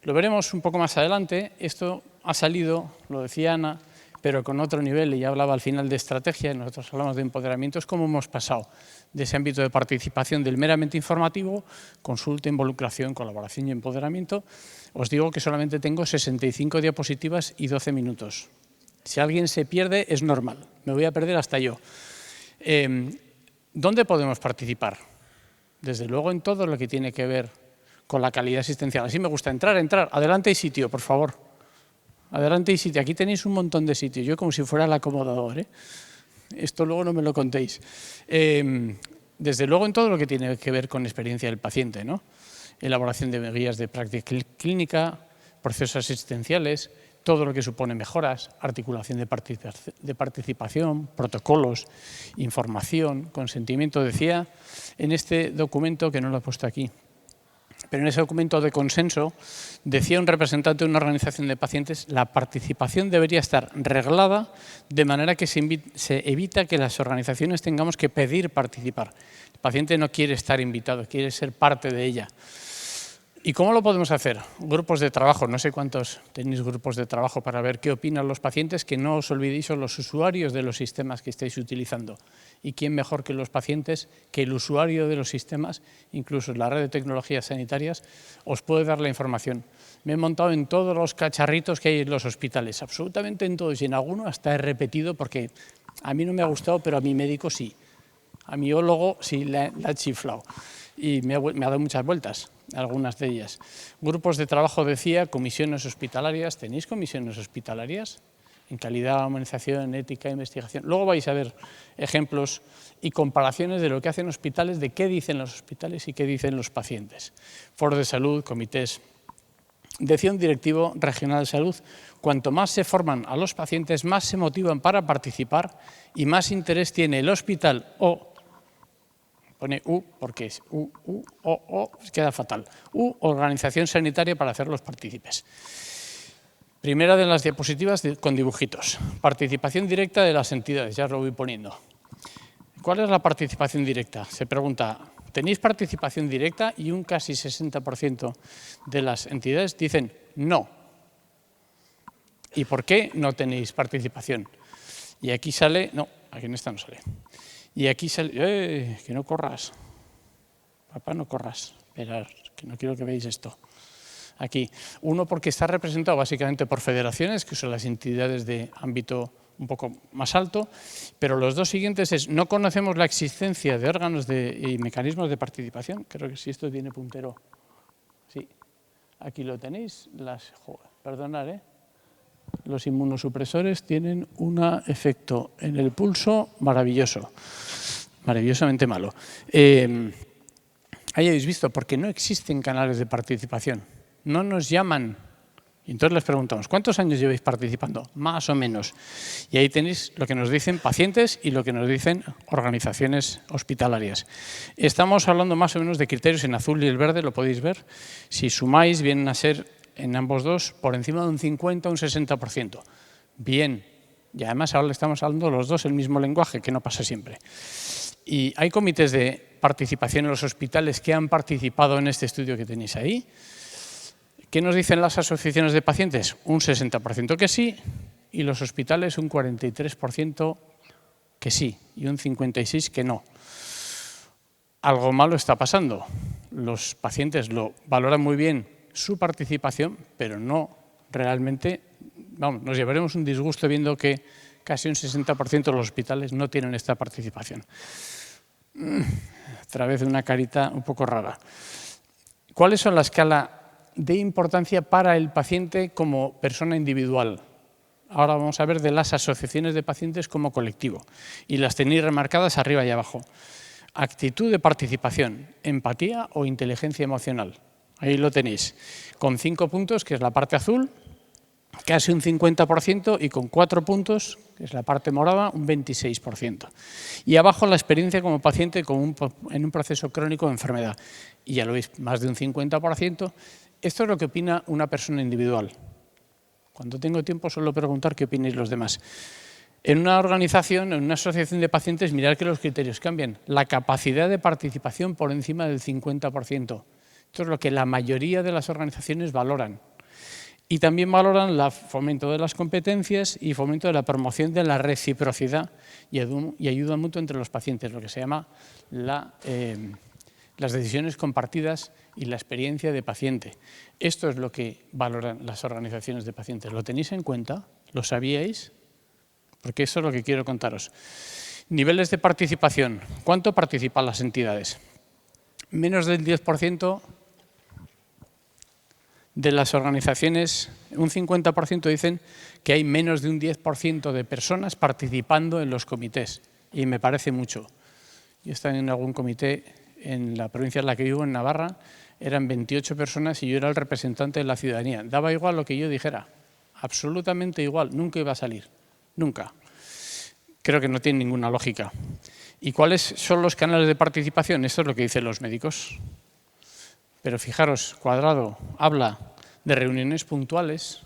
D: Lo veremos un poco más adelante. Esto ha salido, lo decía Ana, pero con otro nivel, y ya hablaba al final de estrategia, y nosotros hablamos de empoderamiento, es cómo hemos pasado de ese ámbito de participación del meramente informativo, consulta, involucración, colaboración y empoderamiento. Os digo que solamente tengo 65 diapositivas y 12 minutos. Si alguien se pierde, es normal. Me voy a perder hasta yo. ¿Dónde podemos participar? Desde luego en todo lo que tiene que ver con la calidad asistencial. Así me gusta entrar. Adelante hay sitio, por favor. Adelante hay sitio. Aquí tenéis un montón de sitios. Yo como si fuera el acomodador, ¿eh? Esto luego no me lo contéis. Desde luego en todo lo que tiene que ver con experiencia del paciente, ¿no? Elaboración de guías de práctica clínica, procesos asistenciales, todo lo que supone mejoras, articulación de participación, protocolos, información, consentimiento. Decía en este documento, que no lo he puesto aquí, pero en ese documento de consenso, decía un representante de una organización de pacientes, la participación debería estar reglada de manera que se evita que las organizaciones tengamos que pedir participar. El paciente no quiere estar invitado, quiere ser parte de ella. ¿Y cómo lo podemos hacer? Grupos de trabajo. No sé cuántos tenéis grupos de trabajo para ver qué opinan los pacientes, que no os olvidéis son los usuarios de los sistemas que estáis utilizando. ¿Y quién mejor que los pacientes, que el usuario de los sistemas, incluso la red de tecnologías sanitarias, os puede dar la información? Me he montado en todos los cacharritos que hay en los hospitales, absolutamente en todos, y en alguno hasta he repetido porque a mí no me ha gustado, pero a mi médico sí. A mi biólogo sí le ha chiflado y me ha dado muchas vueltas, algunas de ellas. Grupos de trabajo, decía, comisiones hospitalarias. ¿Tenéis comisiones hospitalarias? En calidad, humanización, ética, investigación. Luego vais a ver ejemplos y comparaciones de lo que hacen hospitales, de qué dicen los hospitales y qué dicen los pacientes. Foros de salud, comités. Decía un directivo regional de salud, cuanto más se forman a los pacientes, más se motivan para participar y más interés tiene el hospital o, pone U porque es O, queda fatal, organización sanitaria para hacerlos partícipes. Primera de las diapositivas con dibujitos. Participación directa de las entidades, ya os lo voy poniendo. ¿Cuál es la participación directa? Se pregunta, ¿tenéis participación directa? Y un casi 60% de las entidades dicen no. ¿Y por qué no tenéis participación? Y aquí sale, no, aquí en esta no sale. Y aquí sale, que no corras. Papá, no corras. Esperad, que no quiero que veáis esto. Aquí, uno porque está representado básicamente por federaciones, que son las entidades de ámbito un poco más alto, pero los dos siguientes es, no conocemos la existencia de órganos y mecanismos de participación. Creo que si esto tiene puntero, sí, aquí lo tenéis. Perdonad, los inmunosupresores tienen un efecto en el pulso maravilloso, maravillosamente malo. Ahí habéis visto, porque no existen canales de participación. No nos llaman. Y entonces les preguntamos, ¿cuántos años lleváis participando? Más o menos. Y ahí tenéis lo que nos dicen pacientes y lo que nos dicen organizaciones hospitalarias. Estamos hablando más o menos de criterios en azul y el verde, lo podéis ver. Si sumáis, vienen a ser en ambos dos por encima de un 50 o un 60%. Bien. Y además ahora le estamos hablando los dos el mismo lenguaje, que no pasa siempre. Y hay comités de participación en los hospitales que han participado en este estudio que tenéis ahí. ¿Qué nos dicen las asociaciones de pacientes? Un 60% que sí, y los hospitales un 43% que sí, y un 56% que no. Algo malo está pasando. Los pacientes lo valoran muy bien su participación, pero no realmente, vamos, nos llevaremos un disgusto viendo que casi un 60% de los hospitales no tienen esta participación. Otra vez una carita un poco rara. ¿Cuáles son la escala de importancia para el paciente como persona individual? Ahora vamos a ver de las asociaciones de pacientes como colectivo. Y las tenéis remarcadas arriba y abajo. Actitud de participación, empatía o inteligencia emocional. Ahí lo tenéis. Con 5 puntos, que es la parte azul, casi un 50%, y con 4 puntos, que es la parte morada, un 26%. Y abajo la experiencia como paciente en un proceso crónico de enfermedad. Y ya lo veis, más de un 50%. Esto es lo que opina una persona individual. Cuando tengo tiempo suelo preguntar qué opináis los demás. En una organización, en una asociación de pacientes, mirad que los criterios cambian. La capacidad de participación por encima del 50%. Esto es lo que la mayoría de las organizaciones valoran. Y también valoran el fomento de las competencias y fomento de la promoción de la reciprocidad y ayuda mutua entre los pacientes, lo que se llama las decisiones compartidas y la experiencia de paciente. Esto es lo que valoran las organizaciones de pacientes. ¿Lo tenéis en cuenta? ¿Lo sabíais? Porque eso es lo que quiero contaros. Niveles de participación. ¿Cuánto participan las entidades? Menos del 10% de las organizaciones, un 50% dicen que hay menos de un 10% de personas participando en los comités. Y me parece mucho. Yo he estado en algún comité en la provincia en la que vivo, en Navarra, eran 28 personas y yo era el representante de la ciudadanía. Daba igual lo que yo dijera, absolutamente igual, nunca iba a salir, nunca. Creo que no tiene ninguna lógica. ¿Y cuáles son los canales de participación? Esto es lo que dicen los médicos. Pero fijaros, Cuadrado habla de reuniones puntuales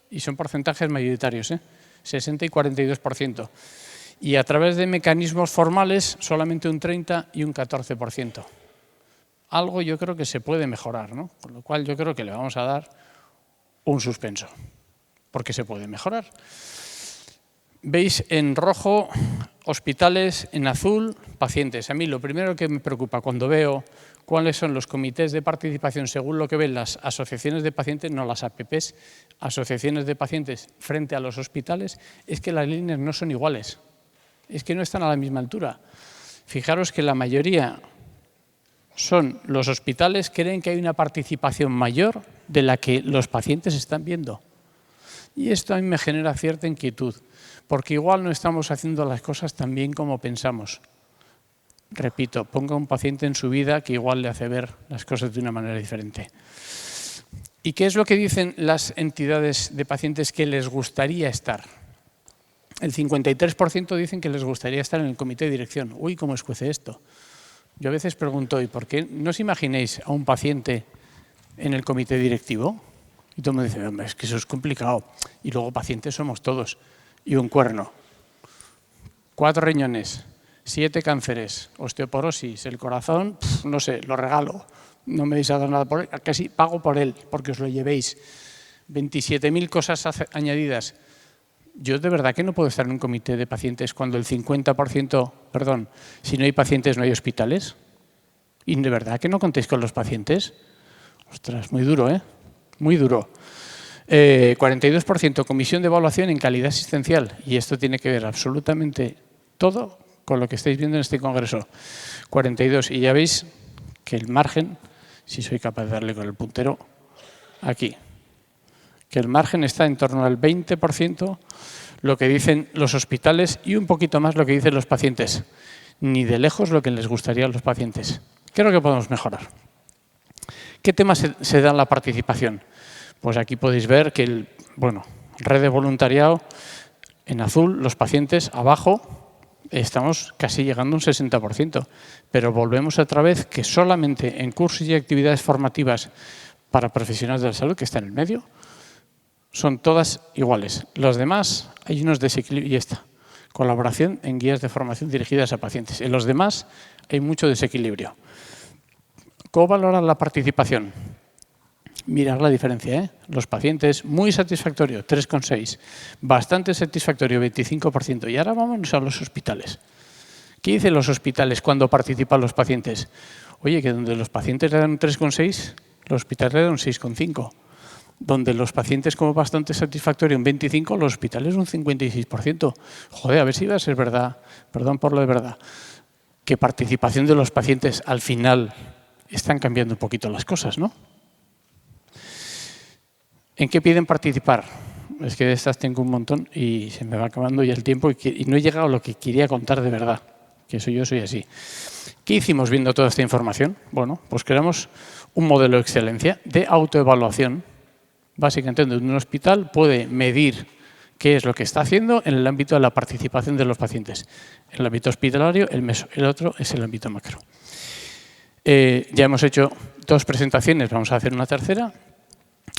D: y son porcentajes mayoritarios, 60 y 42%. Y a través de mecanismos formales solamente un 30 y un 14%. Algo yo creo que se puede mejorar, ¿no? Por lo cual yo creo que le vamos a dar un suspenso, porque se puede mejorar. Veis en rojo hospitales, en azul pacientes. A mí lo primero que me preocupa cuando veo cuáles son los comités de participación según lo que ven las asociaciones de pacientes, no las APPs, asociaciones de pacientes frente a los hospitales, es que las líneas no son iguales. Es que no están a la misma altura. Fijaros que la mayoría son los hospitales, creen que hay una participación mayor de la que los pacientes están viendo. Y esto a mí me genera cierta inquietud, porque igual no estamos haciendo las cosas tan bien como pensamos. Repito, ponga un paciente en su vida que igual le hace ver las cosas de una manera diferente. ¿Y qué es lo que dicen las entidades de pacientes que les gustaría estar? El 53% dicen que les gustaría estar en el comité de dirección. Uy, ¿cómo escuece esto? Yo a veces pregunto, ¿y por qué no os imaginéis a un paciente en el comité directivo? Y todo el mundo dice, hombre, es que eso es complicado. Y luego pacientes somos todos. Y un cuerno. 4 riñones, 7 cánceres, osteoporosis, el corazón, no sé, lo regalo. No me habéis dado nada por él, casi pago por él, porque os lo llevéis. 27.000 cosas añadidas. Yo de verdad que no puedo estar en un comité de pacientes cuando el 50%, perdón, si no hay pacientes no hay hospitales. Y de verdad que no contéis con los pacientes. Ostras, muy duro, ¿eh? Muy duro. 42% comisión de evaluación en calidad asistencial. Y esto tiene que ver absolutamente todo con lo que estáis viendo en este congreso. 42. Y ya veis que el margen, si soy capaz de darle con el puntero, aquí, que el margen está en torno al 20%, lo que dicen los hospitales y un poquito más lo que dicen los pacientes. Ni de lejos lo que les gustaría a los pacientes. Creo que podemos mejorar. ¿Qué temas se da en la participación? Pues aquí podéis ver que, red de voluntariado en azul, los pacientes abajo, estamos casi llegando a un 60%. Pero volvemos otra vez que solamente en cursos y actividades formativas para profesionales de la salud, que está en el medio, son todas iguales. Los demás hay unos desequilibrios, y esta, colaboración en guías de formación dirigidas a pacientes. En los demás hay mucho desequilibrio. ¿Cómo valorar la participación? Mirar la diferencia, ¿eh? Los pacientes, muy satisfactorio, 3,6. Bastante satisfactorio, 25%. Y ahora vámonos a los hospitales. ¿Qué dicen los hospitales cuando participan los pacientes? Oye, que donde los pacientes le dan un 3,6, los hospitales le dan un 6,5. Donde los pacientes como bastante satisfactorio un 25, los hospitales un 56%. Joder, a ver si va a ser verdad, perdón por lo de verdad, que participación de los pacientes al final están cambiando un poquito las cosas, ¿no? ¿En qué piden participar? Es que de estas tengo un montón y se me va acabando ya el tiempo y no he llegado a lo que quería contar de verdad, que yo soy así. ¿Qué hicimos viendo toda esta información? Bueno, pues creamos un modelo de excelencia de autoevaluación. Básicamente, donde un hospital puede medir qué es lo que está haciendo en el ámbito de la participación de los pacientes. En el ámbito hospitalario, el meso. El otro es el ámbito macro. Ya hemos hecho 2 presentaciones, vamos a hacer una tercera.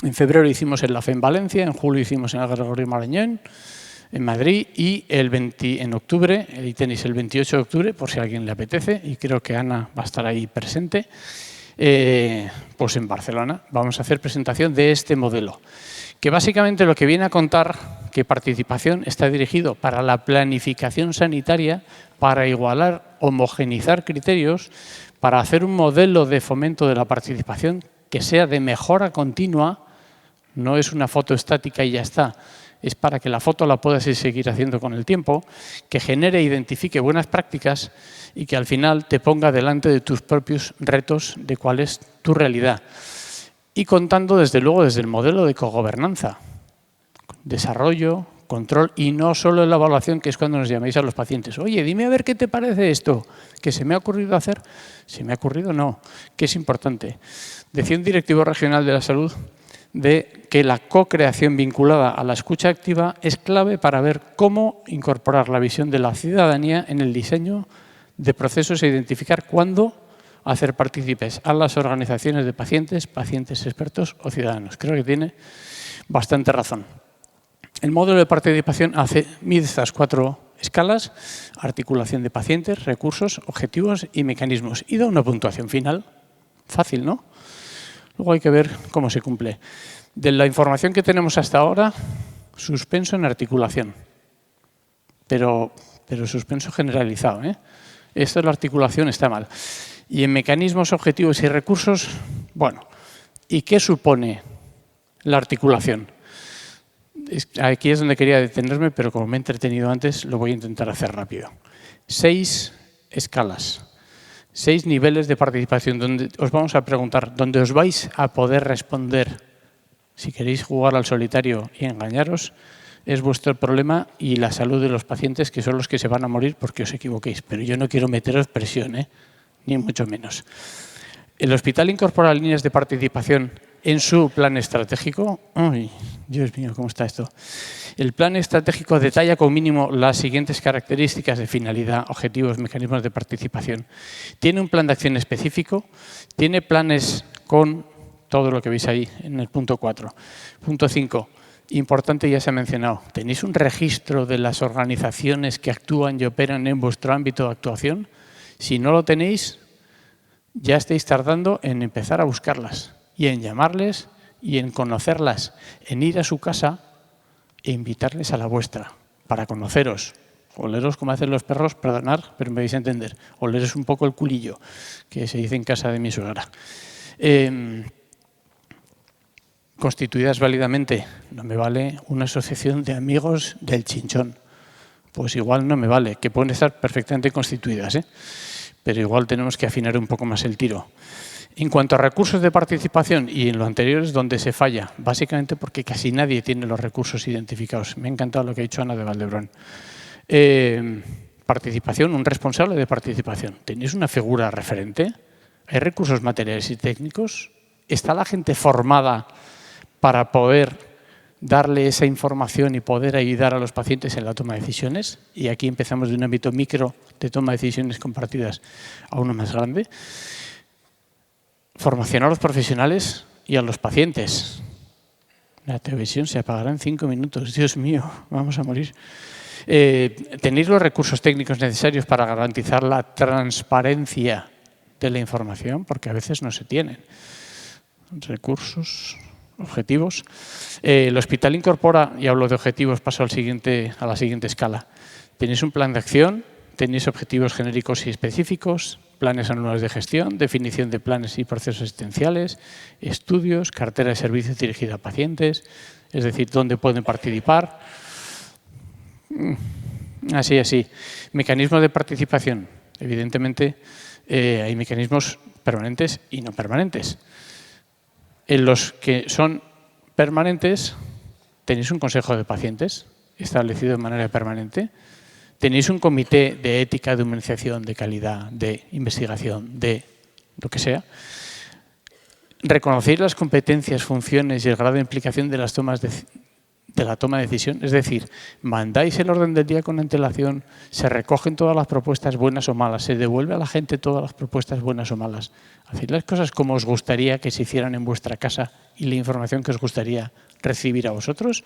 D: En febrero hicimos en la FE en Valencia, en julio hicimos en el Gregorio Marañón, en Madrid, y en octubre, ahí tenéis el 28 de octubre, por si a alguien le apetece, y creo que Ana va a estar ahí presente, pues en Barcelona. Vamos a hacer presentación de este modelo, que básicamente lo que viene a contar que participación está dirigido para la planificación sanitaria, para igualar, homogeneizar criterios, para hacer un modelo de fomento de la participación que sea de mejora continua. No es una foto estática y ya está, es para que la foto la puedas seguir haciendo con el tiempo, que genere e identifique buenas prácticas y que al final te ponga delante de tus propios retos de cuál es tu realidad. Y contando desde luego desde el modelo de cogobernanza, desarrollo, control y no solo en la evaluación, que es cuando nos llaméis a los pacientes. Oye, dime a ver qué te parece esto, que se me ha ocurrido hacer. ¿Se me ha ocurrido? No, que es importante. Decía un directivo regional de la salud de que la co-creación vinculada a la escucha activa es clave para ver cómo incorporar la visión de la ciudadanía en el diseño de procesos e identificar cuándo hacer partícipes a las organizaciones de pacientes, pacientes expertos o ciudadanos. Creo que tiene bastante razón. El módulo de participación mide estas 4 escalas: articulación de pacientes, recursos, objetivos y mecanismos. Y da una puntuación final. Fácil, ¿no? Luego hay que ver cómo se cumple. De la información que tenemos hasta ahora, suspenso en articulación. Pero suspenso generalizado, ¿eh? Esto de la articulación está mal. Y en mecanismos, objetivos y recursos, bueno, ¿y qué supone la articulación? Aquí es donde quería detenerme, pero como me he entretenido antes, lo voy a intentar hacer rápido. 6 escalas, 6 niveles de participación, donde os vamos a preguntar, donde os vais a poder responder. Si queréis jugar al solitario y engañaros, es vuestro problema y la salud de los pacientes, que son los que se van a morir porque os equivoquéis. Pero yo no quiero meteros presión, ni mucho menos. El hospital incorpora líneas de participación en su plan estratégico. ¡Ay, Dios mío, cómo está esto! El plan estratégico detalla como mínimo las siguientes características de finalidad, objetivos, mecanismos de participación. Tiene un plan de acción específico, tiene planes con todo lo que veis ahí en el punto 4. Punto 5. Importante, ya se ha mencionado. ¿Tenéis un registro de las organizaciones que actúan y operan en vuestro ámbito de actuación? Si no lo tenéis, ya estáis tardando en empezar a buscarlas y en llamarles y en conocerlas, en ir a su casa e invitarles a la vuestra para conoceros. Oleros como hacen los perros, perdonad, pero me vais a entender. Oleros un poco el culillo, que se dice en casa de mi suegra. Constituidas válidamente, no me vale una asociación de amigos del Chinchón. Pues igual no me vale, que pueden estar perfectamente constituidas, pero igual tenemos que afinar un poco más el tiro. En cuanto a recursos de participación, y en lo anterior es donde se falla, básicamente porque casi nadie tiene los recursos identificados. Me ha encantado lo que ha dicho Ana de Valdebrón. Participación, un responsable de participación. ¿Tenéis una figura referente? ¿Hay recursos materiales y técnicos? ¿Está la gente formada para poder darle esa información y poder ayudar a los pacientes en la toma de decisiones? Y aquí empezamos de un ámbito micro de toma de decisiones compartidas a uno más grande. Formación a los profesionales y a los pacientes. La televisión se apagará en 5 minutos. Dios mío, vamos a morir. ¿Tenéis los recursos técnicos necesarios para garantizar la transparencia de la información? Porque a veces no se tienen. Recursos, objetivos. El hospital incorpora, y hablo de objetivos, paso a la siguiente escala. ¿Tenéis un plan de acción? ¿Tenéis objetivos genéricos y específicos? Planes anuales de gestión, definición de planes y procesos asistenciales, estudios, cartera de servicios dirigida a pacientes, es decir, dónde pueden participar. Así. Mecanismos de participación. Evidentemente, hay mecanismos permanentes y no permanentes. En los que son permanentes, tenéis un consejo de pacientes establecido de manera permanente. Tenéis un comité de ética, de humanización, de calidad, de investigación, de lo que sea. Reconocéis las competencias, funciones y el grado de implicación de las tomas de la toma de decisión. Es decir, mandáis el orden del día con antelación, se recogen todas las propuestas buenas o malas, se devuelve a la gente todas las propuestas buenas o malas. Hacéis las cosas como os gustaría que se hicieran en vuestra casa y la información que os gustaría recibir a vosotros,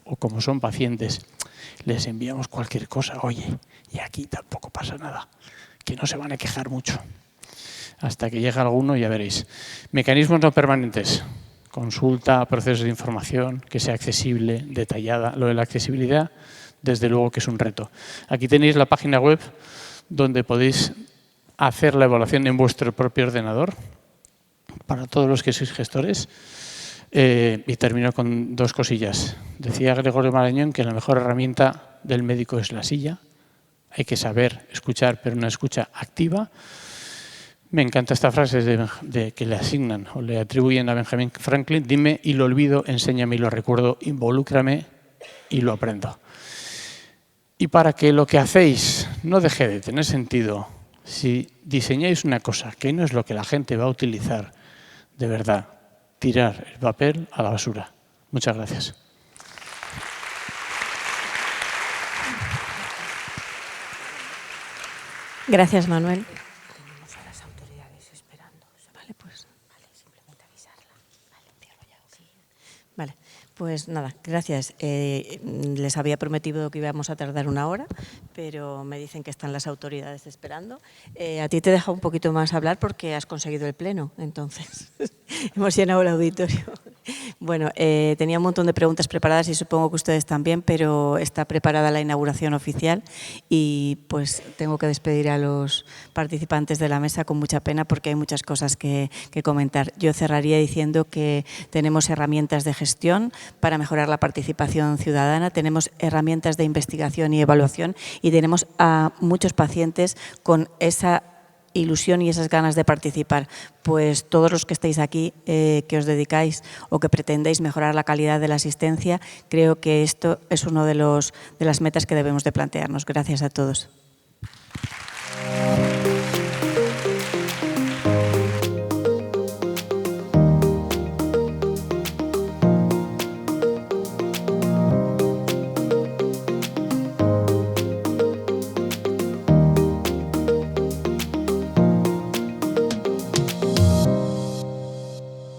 D: o como son pacientes, les enviamos cualquier cosa, oye, y aquí tampoco pasa nada, que no se van a quejar mucho. Hasta que llega alguno, ya veréis. Mecanismos no permanentes. Consulta, procesos de información, que sea accesible, detallada. Lo de la accesibilidad, desde luego que es un reto. Aquí tenéis la página web donde podéis hacer la evaluación en vuestro propio ordenador para todos los que sois gestores. Y termino con 2 cosillas. Decía Gregorio Marañón que la mejor herramienta del médico es la silla. Hay que saber escuchar, pero una escucha activa. Me encanta esta frase de que le asignan o le atribuyen a Benjamin Franklin. Dime y lo olvido, enséñame y lo recuerdo, involúcrame y lo aprendo. Y para que lo que hacéis no deje de tener sentido, si diseñáis una cosa que no es lo que la gente va a utilizar, de verdad, tirar el papel a la basura. Muchas gracias.
A: Gracias, Manuel.
E: Tenemos a las autoridades esperando.
A: Vale, pues.
E: Vale, simplemente avisarla. Vale, cierro ya. Sí.
A: Vale, pues nada, gracias. Les había prometido que íbamos a tardar 1 hora, pero me dicen que están las autoridades esperando. A ti te he dejado un poquito más hablar porque has conseguido el pleno, entonces hemos llenado el auditorio. Bueno, tenía un montón de preguntas preparadas y supongo que ustedes también, pero está preparada la inauguración oficial y pues tengo que despedir a los participantes de la mesa con mucha pena porque hay muchas cosas que comentar. Yo cerraría diciendo que tenemos herramientas de gestión para mejorar la participación ciudadana, tenemos herramientas de investigación y evaluación y tenemos a muchos pacientes con esa ilusión y esas ganas de participar. Pues todos los que estáis aquí, que os dedicáis o que pretendéis mejorar la calidad de la asistencia, creo que esto es uno de las metas que debemos de plantearnos. Gracias a todos.